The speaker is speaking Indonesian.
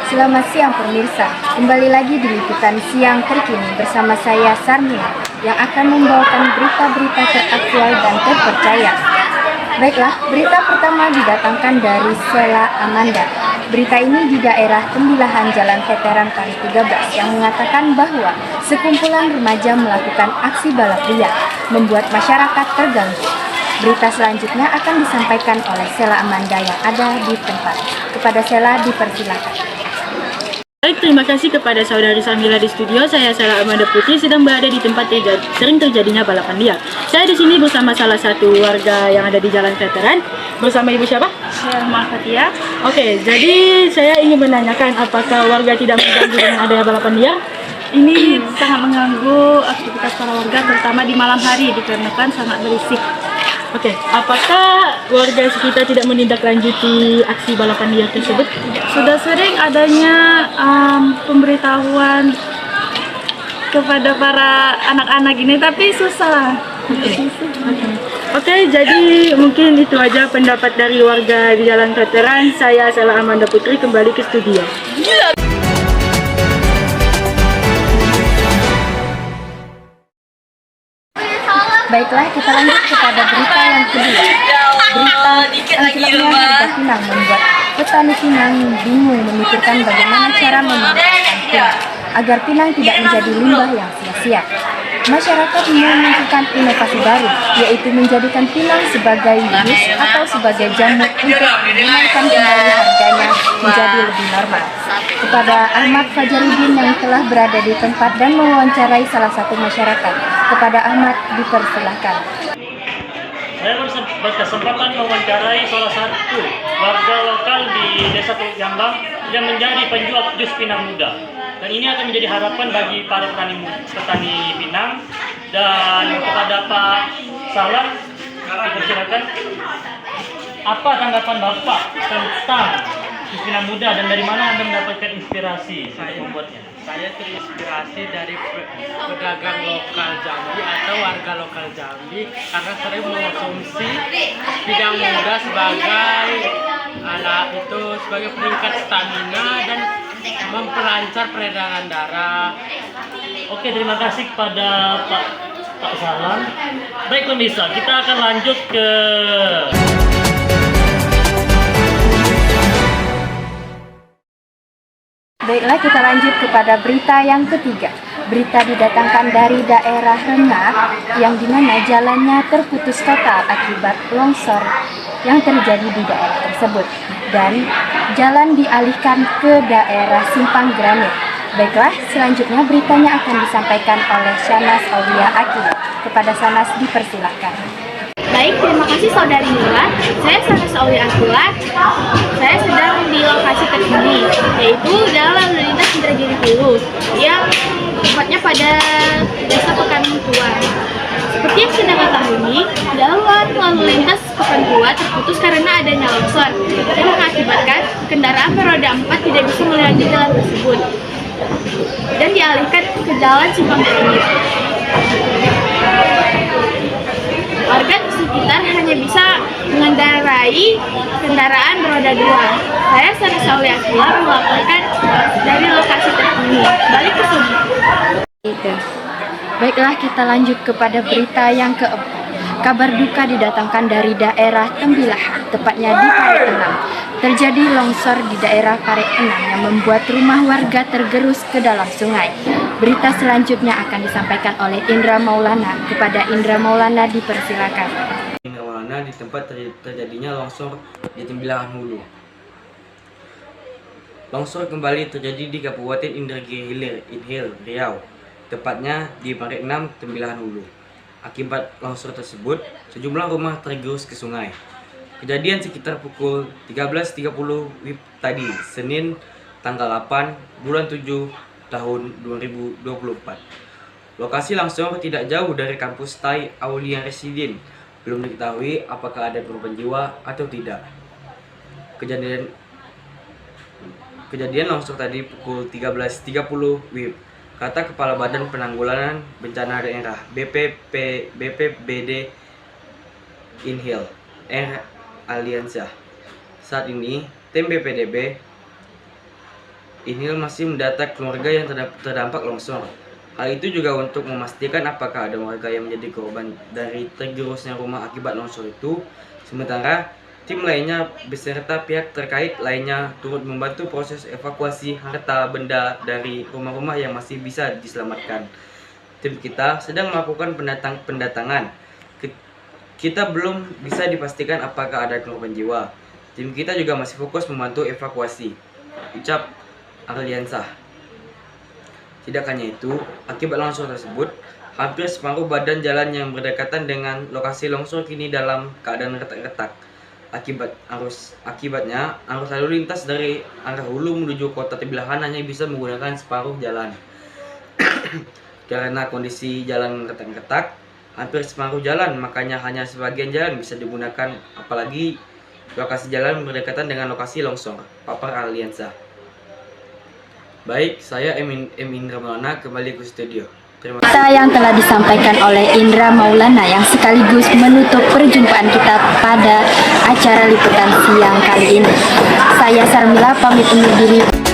Selamat siang pemirsa, kembali lagi di liputan siang terkini bersama saya Sarnia yang akan membawakan berita-berita teraktual dan terpercaya. Baiklah, berita pertama didatangkan dari Sela Amanda. Berita ini di daerah Tembilahan Jalan Veteran Pari 13 yang mengatakan bahwa sekumpulan remaja melakukan aksi balap liar, membuat masyarakat terganggu. Berita selanjutnya akan disampaikan oleh Sela Amanda yang ada di tempat. Kepada Sela dipersilakan. Baik, terima kasih kepada saudari Samila di studio. Saya Sela Amanda Putri sedang berada di tempat sering terjadinya balapan liar. Saya di sini bersama salah satu warga yang ada di Jalan Veteran. Bersama Ibu siapa? Saya Fatia. Oke, jadi saya ingin menanyakan apakah warga tidak mengganggu dengan adanya balapan liar? Ini sangat mengganggu aktivitas para warga, terutama di malam hari dikarenakan sangat berisik. Oke, apakah warga sekitar tidak menindaklanjuti aksi balapan liar tersebut? Sudah sering adanya pemberitahuan kepada para anak-anak ini, tapi susah. Oke, jadi mungkin itu aja pendapat dari warga di Jalan Veteran. Saya Sela Amanda Putri kembali ke studio. Baiklah, kita lanjut kepada berita yang kedua. Berita tenggelamnya harga pinang membuat petani pinang bingung memikirkan bagaimana cara memanfaatkan pinang agar pinang tidak menjadi limbah yang sia-sia. Masyarakat memunculkan inovasi baru, yaitu menjadikan pinang sebagai jus atau sebagai jamu untuk menaikkan kembali harganya menjadi lebih normal. Kepada Ahmad Fajarudin yang telah berada di tempat dan mewawancarai salah satu masyarakat, kepada Ahmad dipersilahkan. Saya berkesempatan mewawancarai salah satu warga lokal di Desa Teluk Jambang yang menjadi penjual jus pinang muda. Dan ini akan menjadi harapan bagi para petani pinang. Dan kepada Pak Salam, dipersilakan, apa tanggapan Bapak tentang jus pinang muda dan dari mana Anda mendapatkan inspirasi untuk membuatnya? Saya terinspirasi dari pedagang lokal Jambi atau warga lokal Jambi karena sering mengonsumsi pinang muda sebagai peningkat stamina dan memperlancar peredaran darah. Oke, terima kasih kepada Pak Salam. Baik pemirsa, kita akan lanjut ke Baiklah, kita lanjut kepada berita yang ketiga. Berita didatangkan dari daerah Rengat yang dimana jalannya terputus total akibat longsor yang terjadi di daerah tersebut dan jalan dialihkan ke daerah Simpang Granit. Baiklah, selanjutnya beritanya akan disampaikan oleh Shanas Aulia Akila. Kepada Shanas dipersilahkan. Baik, terima kasih Saudari Mila. Saya Shanas Aulia Akila. Saya sedang di lokasi terkini, yaitu Jalan Lalu Lintas Indragiri Hulu yang tepatnya pada Desa Pekan Tua. Seperti yang sudah ketahui, jalan lalu lintas Pekan Tua terputus karena adanya longsor yang mengakibatkan kendaraan beroda 4 tidak bisa melewati jalan tersebut dan dialihkan ke jalan Simpang Granit. Warga di sekitar hanya bisa mengendarai kendaraan beroda 2. Saya Shanas Aulia Akila melaporkan dari lokasi terkini. Balik ke sini. Baiklah, kita lanjut kepada berita yang keempat. Kabar duka didatangkan dari daerah Tembilahan, tepatnya di Pari 6. Terjadi longsor di daerah Pari 6 yang membuat rumah warga tergerus ke dalam sungai. Berita selanjutnya akan disampaikan oleh Indra Maulana. Kepada Indra Maulana dipersilakan. Indra Maulana di tempat terjadinya longsor di Tembilahan Hulu. Longsor kembali terjadi di Kabupaten Indragiri Hilir, Riau, tepatnya di Pari 6 Tembilahan Hulu. Akibat longsor tersebut, sejumlah rumah tergerus ke sungai. Kejadian sekitar pukul 13.30 WIB tadi, Senin tanggal 8 bulan 7 tahun 2024. Lokasi longsor tidak jauh dari kampus Thai Aulia Residin. Belum diketahui apakah ada korban jiwa atau tidak. Kejadian longsor tadi pukul 13.30 WIB. Kata Kepala Badan Penanggulangan Bencana Daerah BPBD Inhil R. Aliansyah. Saat ini tim BPDB Inhil masih mendata keluarga yang terdampak longsor. Hal itu juga untuk memastikan apakah ada warga yang menjadi korban dari tergerusnya rumah akibat longsor itu. Sementara tim lainnya beserta pihak terkait lainnya turut membantu proses evakuasi harta benda dari rumah-rumah yang masih bisa diselamatkan. Tim kita sedang melakukan pendatangan. Kita belum bisa dipastikan apakah ada korban jiwa. Tim kita juga masih fokus membantu evakuasi. Ucap Arliansah. Tidak hanya itu, akibat longsor tersebut, hampir separuh badan jalan yang berdekatan dengan lokasi longsor kini dalam keadaan retak-retak. Akibatnya, arus lalu lintas dari arah hulu menuju kota Tebilahan hanya bisa menggunakan separuh jalan. Karena kondisi jalan retak-retak, hampir separuh jalan, makanya hanya sebagian jalan bisa digunakan, apalagi lokasi jalan berdekatan dengan lokasi longsor. Papar Arliansah. Baik, saya M. Indra Maulana kembali ke studio. Terima kasih. Kata yang telah disampaikan oleh Indra Maulana yang sekaligus menutup perjumpaan kita pada acara liputan siang kali ini. Saya Sarmila pamit undur diri.